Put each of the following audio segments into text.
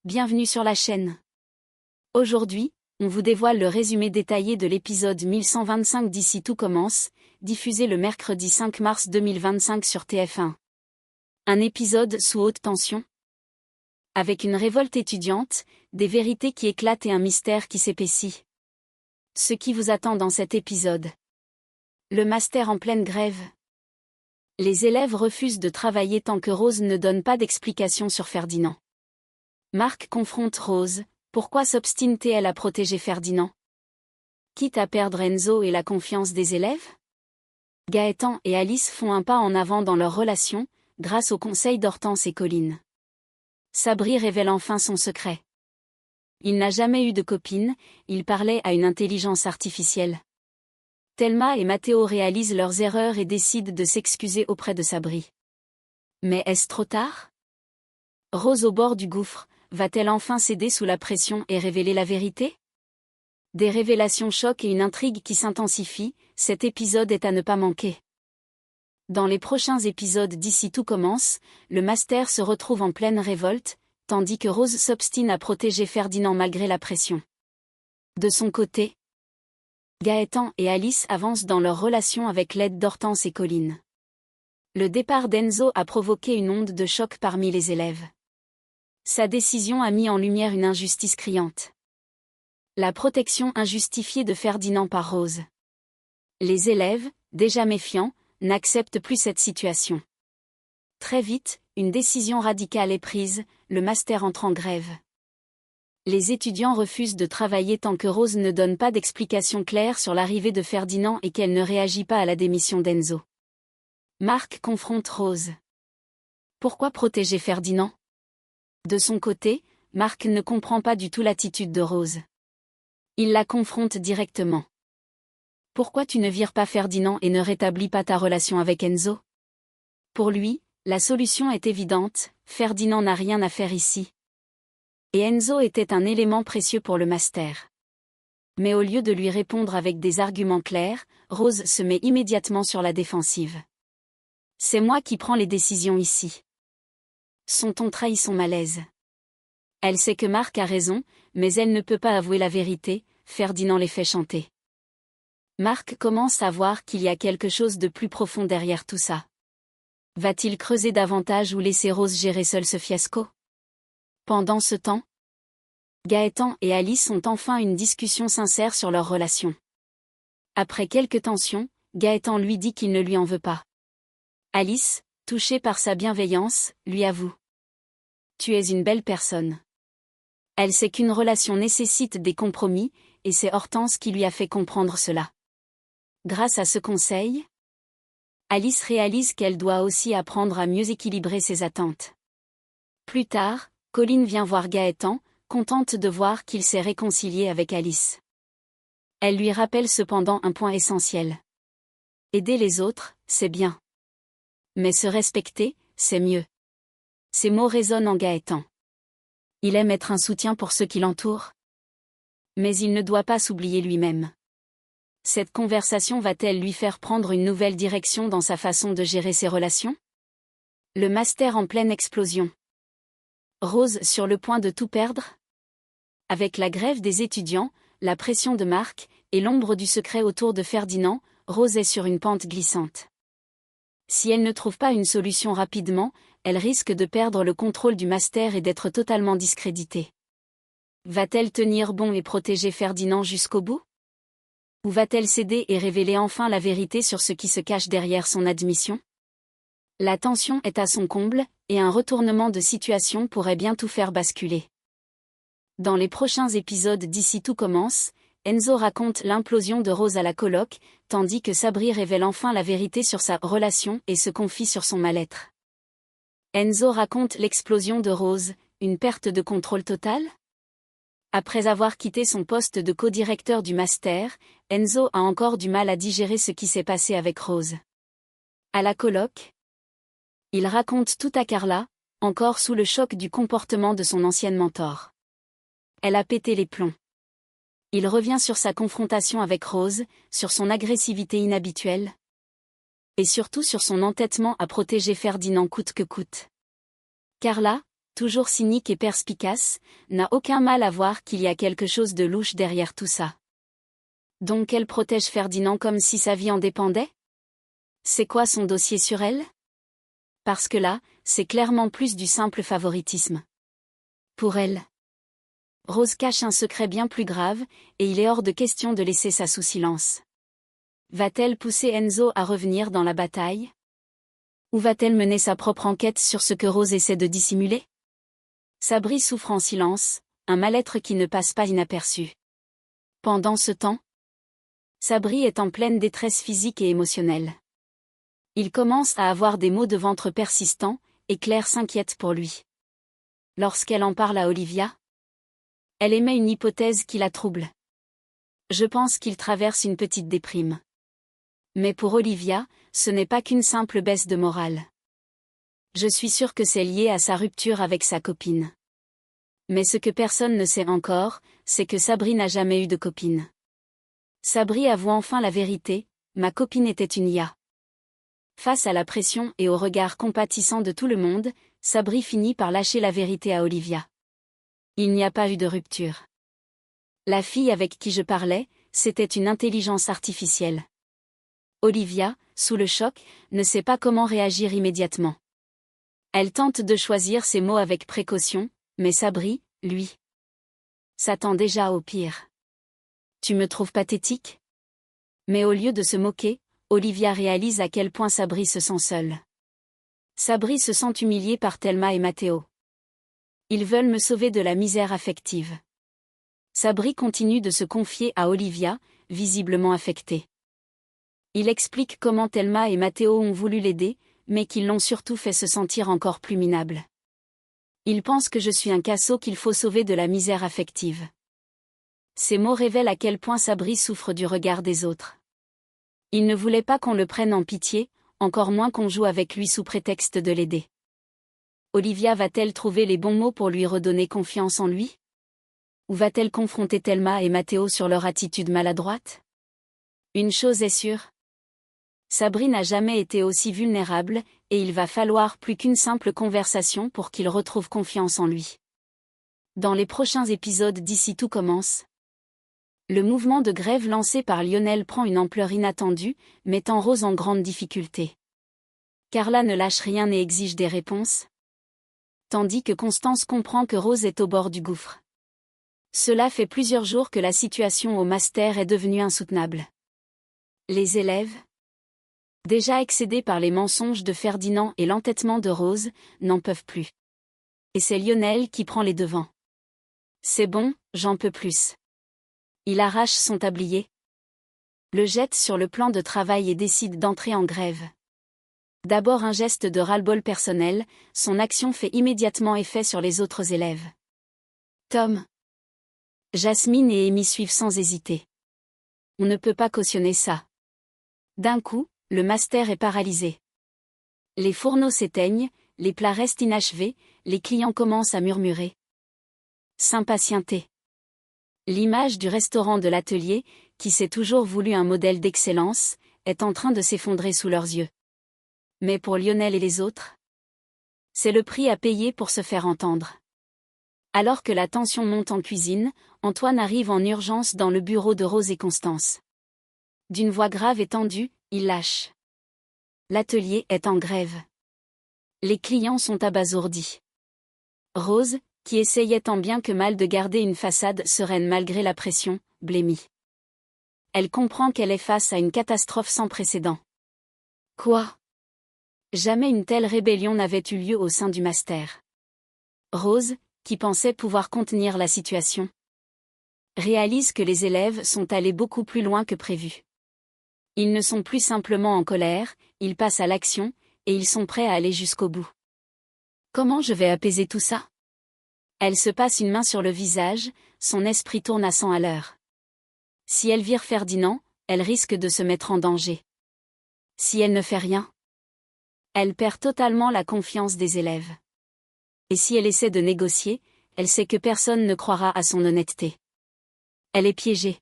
bienvenue sur la chaîne. Aujourd'hui, on vous dévoile le résumé détaillé de l'épisode 1125 d'Ici tout commence, diffusé le mercredi 5 mars 2025 sur TF1. Un épisode sous haute tension. Avec une révolte étudiante, des vérités qui éclatent et un mystère qui s'épaissit. Ce qui vous attend dans cet épisode. Le master en pleine grève. Les élèves refusent de travailler tant que Rose ne donne pas d'explication sur Ferdinand. Marc confronte Rose, pourquoi s'obstine-t-elle à protéger Ferdinand? Quitte à perdre Enzo et la confiance des élèves? Gaëtan et Alice font un pas en avant dans leur relation, grâce au conseil d'Hortense et Colline. Sabri révèle enfin son secret. Il n'a jamais eu de copine, il parlait à une intelligence artificielle. Thelma et Matteo réalisent leurs erreurs et décident de s'excuser auprès de Sabri. Mais est-ce trop tard? Rose au bord du gouffre, va-t-elle enfin céder sous la pression et révéler la vérité? Des révélations choquent et une intrigue qui s'intensifie, cet épisode est à ne pas manquer. Dans les prochains épisodes d'Ici tout commence, le master se retrouve en pleine révolte, tandis que Rose s'obstine à protéger Ferdinand malgré la pression. De son côté, Gaëtan et Alice avancent dans leur relation avec l'aide d'Hortense et Colline. Le départ d'Enzo a provoqué une onde de choc parmi les élèves. Sa décision a mis en lumière une injustice criante. La protection injustifiée de Ferdinand par Rose. Les élèves, déjà méfiants, n'acceptent plus cette situation. Très vite, une décision radicale est prise, le master entre en grève. Les étudiants refusent de travailler tant que Rose ne donne pas d'explication claire sur l'arrivée de Ferdinand et qu'elle ne réagit pas à la démission d'Enzo. Marc confronte Rose. Pourquoi protéger Ferdinand? De son côté, Marc ne comprend pas du tout l'attitude de Rose. Il la confronte directement. Pourquoi tu ne vires pas Ferdinand et ne rétablis pas ta relation avec Enzo? Pour lui, la solution est évidente, Ferdinand n'a rien à faire ici. Et Enzo était un élément précieux pour le master. Mais au lieu de lui répondre avec des arguments clairs, Rose se met immédiatement sur la défensive. C'est moi qui prends les décisions ici. Son ton trahit son malaise. Elle sait que Marc a raison, mais elle ne peut pas avouer la vérité, Ferdinand les fait chanter. Marc commence à voir qu'il y a quelque chose de plus profond derrière tout ça. Va-t-il creuser davantage ou laisser Rose gérer seule ce fiasco? Pendant ce temps, Gaëtan et Alice ont enfin une discussion sincère sur leur relation. Après quelques tensions, Gaëtan lui dit qu'il ne lui en veut pas. Alice, touchée par sa bienveillance, lui avoue. Tu es une belle personne. Elle sait qu'une relation nécessite des compromis, et c'est Hortense qui lui a fait comprendre cela. Grâce à ce conseil, Alice réalise qu'elle doit aussi apprendre à mieux équilibrer ses attentes. Plus tard, Colline vient voir Gaëtan, contente de voir qu'il s'est réconcilié avec Alice. Elle lui rappelle cependant un point essentiel. Aider les autres, c'est bien. Mais se respecter, c'est mieux. Ces mots résonnent en Gaëtan. Il aime être un soutien pour ceux qui l'entourent. Mais il ne doit pas s'oublier lui-même. Cette conversation va-t-elle lui faire prendre une nouvelle direction dans sa façon de gérer ses relations? Le master en pleine explosion. Rose sur le point de tout perdre? Avec la grève des étudiants, la pression de Marc, et l'ombre du secret autour de Ferdinand, Rose est sur une pente glissante. Si elle ne trouve pas une solution rapidement, elle risque de perdre le contrôle du master et d'être totalement discréditée. Va-t-elle tenir bon et protéger Ferdinand jusqu'au bout? Ou va-t-elle céder et révéler enfin la vérité sur ce qui se cache derrière son admission? La tension est à son comble, et un retournement de situation pourrait bien tout faire basculer. Dans les prochains épisodes d'Ici tout commence, Enzo raconte l'implosion de Rose à la coloc, tandis que Sabri révèle enfin la vérité sur sa relation et se confie sur son mal-être. Enzo raconte l'explosion de Rose, une perte de contrôle totale? Après avoir quitté son poste de co-directeur du master, Enzo a encore du mal à digérer ce qui s'est passé avec Rose. À la coloc, il raconte tout à Carla, encore sous le choc du comportement de son ancienne mentor. Elle a pété les plombs. Il revient sur sa confrontation avec Rose, sur son agressivité inhabituelle. Et surtout sur son entêtement à protéger Ferdinand coûte que coûte. Carla, toujours cynique et perspicace, n'a aucun mal à voir qu'il y a quelque chose de louche derrière tout ça. Donc elle protège Ferdinand comme si sa vie en dépendait? C'est quoi son dossier sur elle? Parce que là, c'est clairement plus du simple favoritisme. Pour elle, Rose cache un secret bien plus grave, et il est hors de question de laisser ça sous silence. Va-t-elle pousser Enzo à revenir dans la bataille? Ou va-t-elle mener sa propre enquête sur ce que Rose essaie de dissimuler? Sabri souffre en silence, un mal-être qui ne passe pas inaperçu. Pendant ce temps, Sabri est en pleine détresse physique et émotionnelle. Il commence à avoir des maux de ventre persistants, et Claire s'inquiète pour lui. Lorsqu'elle en parle à Olivia, elle émet une hypothèse qui la trouble. Je pense qu'il traverse une petite déprime. Mais pour Olivia, ce n'est pas qu'une simple baisse de morale. Je suis sûre que c'est lié à sa rupture avec sa copine. Mais ce que personne ne sait encore, c'est que Sabri n'a jamais eu de copine. Sabri avoue enfin la vérité, ma copine était une IA. Face à la pression et au regard compatissant de tout le monde, Sabri finit par lâcher la vérité à Olivia. Il n'y a pas eu de rupture. La fille avec qui je parlais, c'était une intelligence artificielle. Olivia, sous le choc, ne sait pas comment réagir immédiatement. Elle tente de choisir ses mots avec précaution, mais Sabri, lui, s'attend déjà au pire. Tu me trouves pathétique? Mais au lieu de se moquer, Olivia réalise à quel point Sabri se sent seule. Sabri se sent humilié par Thelma et Matteo. Ils veulent me sauver de la misère affective. Sabri continue de se confier à Olivia, visiblement affectée. Il explique comment Thelma et Matteo ont voulu l'aider, mais qu'ils l'ont surtout fait se sentir encore plus minable. Il pense que je suis un casseau qu'il faut sauver de la misère affective. Ces mots révèlent à quel point Sabri souffre du regard des autres. Il ne voulait pas qu'on le prenne en pitié, encore moins qu'on joue avec lui sous prétexte de l'aider. Olivia va-t-elle trouver les bons mots pour lui redonner confiance en lui? Ou va-t-elle confronter Thelma et Matteo sur leur attitude maladroite? Une chose est sûre. Sabri n'a jamais été aussi vulnérable, et il va falloir plus qu'une simple conversation pour qu'il retrouve confiance en lui. Dans les prochains épisodes d'Ici tout commence, le mouvement de grève lancé par Lionel prend une ampleur inattendue, mettant Rose en grande difficulté. Carla ne lâche rien et exige des réponses, tandis que Constance comprend que Rose est au bord du gouffre. Cela fait plusieurs jours que la situation au master est devenue insoutenable. Les élèves, déjà excédés par les mensonges de Ferdinand et l'entêtement de Rose, n'en peuvent plus. Et c'est Lionel qui prend les devants. C'est bon, j'en peux plus. Il arrache son tablier, le jette sur le plan de travail et décide d'entrer en grève. D'abord un geste de ras-le-bol personnel, son action fait immédiatement effet sur les autres élèves. Tom, Jasmine et Amy suivent sans hésiter. On ne peut pas cautionner ça. D'un coup, le master est paralysé. Les fourneaux s'éteignent, les plats restent inachevés, les clients commencent à murmurer. S'impatienter. L'image du restaurant de l'atelier, qui s'est toujours voulu un modèle d'excellence, est en train de s'effondrer sous leurs yeux. Mais pour Lionel et les autres, c'est le prix à payer pour se faire entendre. Alors que la tension monte en cuisine, Antoine arrive en urgence dans le bureau de Rose et Constance. D'une voix grave et tendue, il lâche. L'atelier est en grève. Les clients sont abasourdis. Rose, qui essayait tant bien que mal de garder une façade sereine malgré la pression, blêmit. Elle comprend qu'elle est face à une catastrophe sans précédent. Quoi? Jamais une telle rébellion n'avait eu lieu au sein du master. Rose, qui pensait pouvoir contenir la situation, réalise que les élèves sont allés beaucoup plus loin que prévu. Ils ne sont plus simplement en colère, ils passent à l'action, et ils sont prêts à aller jusqu'au bout. Comment je vais apaiser tout ça? Elle se passe une main sur le visage, son esprit tourne à 100 à l'heure. Si elle vire Ferdinand, elle risque de se mettre en danger. Si elle ne fait rien, elle perd totalement la confiance des élèves. Et si elle essaie de négocier, elle sait que personne ne croira à son honnêteté. Elle est piégée.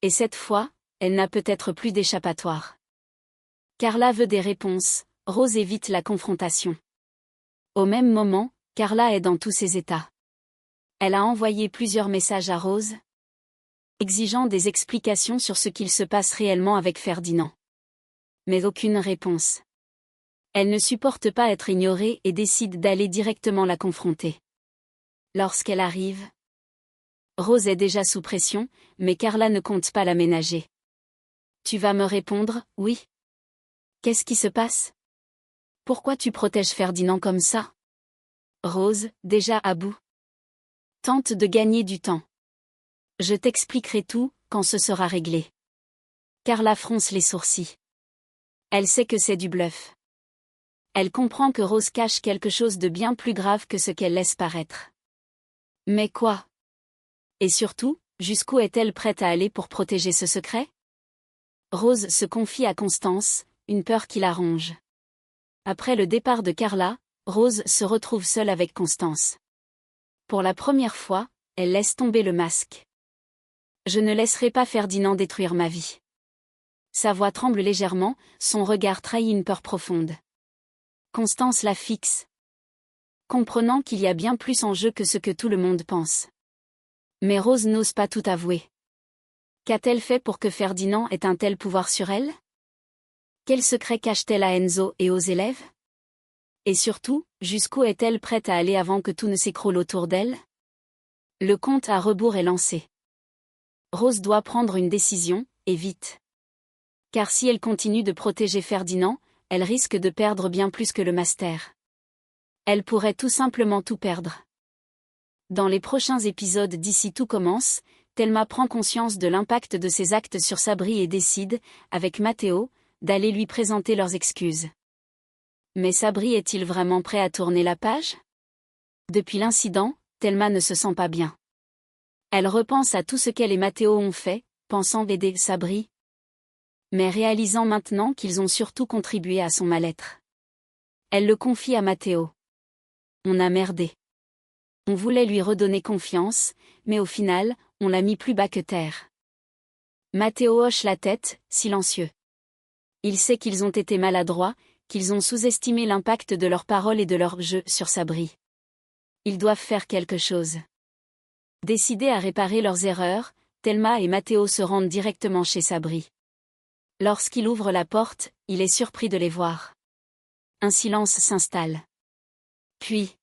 Et cette fois, elle n'a peut-être plus d'échappatoire. Carla veut des réponses, Rose évite la confrontation. Au même moment, Carla est dans tous ses états. Elle a envoyé plusieurs messages à Rose, exigeant des explications sur ce qu'il se passe réellement avec Ferdinand. Mais aucune réponse. Elle ne supporte pas être ignorée et décide d'aller directement la confronter. Lorsqu'elle arrive, Rose est déjà sous pression, mais Carla ne compte pas la ménager. Tu vas me répondre, oui. Qu'est-ce qui se passe? Pourquoi tu protèges Ferdinand comme ça? Rose, déjà à bout. Tente de gagner du temps. Je t'expliquerai tout, quand ce sera réglé. Carla fronce les sourcils. Elle sait que c'est du bluff. Elle comprend que Rose cache quelque chose de bien plus grave que ce qu'elle laisse paraître. Mais quoi? Et surtout, jusqu'où est-elle prête à aller pour protéger ce secret? Rose se confie à Constance, une peur qui la ronge. Après le départ de Carla, Rose se retrouve seule avec Constance. Pour la première fois, elle laisse tomber le masque. Je ne laisserai pas Ferdinand détruire ma vie. Sa voix tremble légèrement, son regard trahit une peur profonde. Constance la fixe, comprenant qu'il y a bien plus en jeu que ce que tout le monde pense. Mais Rose n'ose pas tout avouer. Qu'a-t-elle fait pour que Ferdinand ait un tel pouvoir sur elle? Quel secret cache-t-elle à Enzo et aux élèves? Et surtout, jusqu'où est-elle prête à aller avant que tout ne s'écroule autour d'elle? Le compte à rebours est lancé. Rose doit prendre une décision, et vite. Car si elle continue de protéger Ferdinand, elle risque de perdre bien plus que le master. Elle pourrait tout simplement tout perdre. Dans les prochains épisodes d'Ici tout commence, Thelma prend conscience de l'impact de ses actes sur Sabri et décide, avec Matteo, d'aller lui présenter leurs excuses. Mais Sabri est-il vraiment prêt à tourner la page? Depuis l'incident, Thelma ne se sent pas bien. Elle repense à tout ce qu'elle et Matteo ont fait, pensant aider Sabri, mais réalisant maintenant qu'ils ont surtout contribué à son mal-être. Elle le confie à Matteo. On a merdé. On voulait lui redonner confiance, mais au final, on l'a mis plus bas que terre. Matteo hoche la tête, silencieux. Il sait qu'ils ont été maladroits, qu'ils ont sous-estimé l'impact de leurs paroles et de leur jeu sur Sabri. Ils doivent faire quelque chose. Décidés à réparer leurs erreurs, Thelma et Matteo se rendent directement chez Sabri. Lorsqu'il ouvre la porte, il est surpris de les voir. Un silence s'installe. Puis,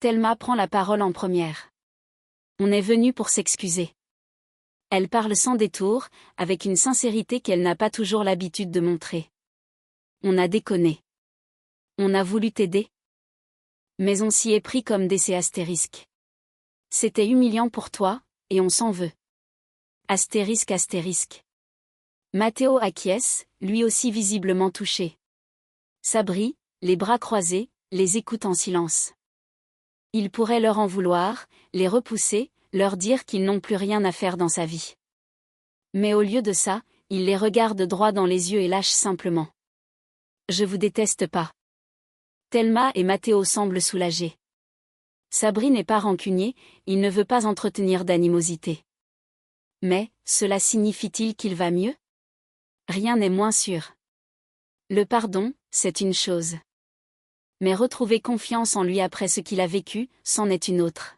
Thelma prend la parole en première. On est venu pour s'excuser. Elle parle sans détour, avec une sincérité qu'elle n'a pas toujours l'habitude de montrer. On a déconné. On a voulu t'aider. Mais on s'y est pris comme des astérisques. C'était humiliant pour toi, et on s'en veut. Astérisque astérisque. Matteo acquiesce, lui aussi visiblement touché. Sabri, les bras croisés, les écoute en silence. Il pourrait leur en vouloir, les repousser, leur dire qu'ils n'ont plus rien à faire dans sa vie. Mais au lieu de ça, il les regarde droit dans les yeux et lâche simplement. Je vous déteste pas. Thelma et Matteo semblent soulagés. Sabri n'est pas rancunier, il ne veut pas entretenir d'animosité. Mais, cela signifie-t-il qu'il va mieux? Rien n'est moins sûr. Le pardon, c'est une chose. Mais retrouver confiance en lui après ce qu'il a vécu, c'en est une autre.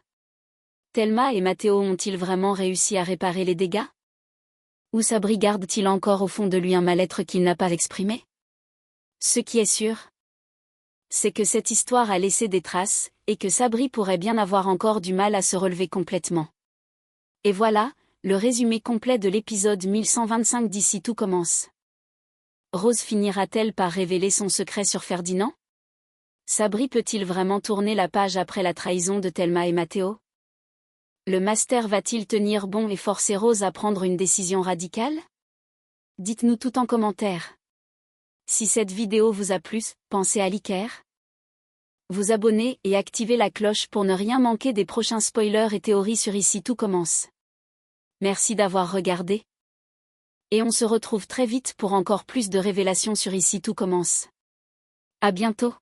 Thelma et Matteo ont-ils vraiment réussi à réparer les dégâts? Ou Sabri garde-t-il encore au fond de lui un mal-être qu'il n'a pas exprimé? Ce qui est sûr, c'est que cette histoire a laissé des traces, et que Sabri pourrait bien avoir encore du mal à se relever complètement. Et voilà, le résumé complet de l'épisode 1125 d'Ici tout commence. Rose finira-t-elle par révéler son secret sur Ferdinand? Sabri peut-il vraiment tourner la page après la trahison de Thelma et Matteo? Le master va-t-il tenir bon et forcer Rose à prendre une décision radicale? Dites-nous tout en commentaire. Si cette vidéo vous a plu, pensez à liker, vous abonner et activer la cloche pour ne rien manquer des prochains spoilers et théories sur Ici tout commence. Merci d'avoir regardé. Et on se retrouve très vite pour encore plus de révélations sur Ici tout commence. À bientôt.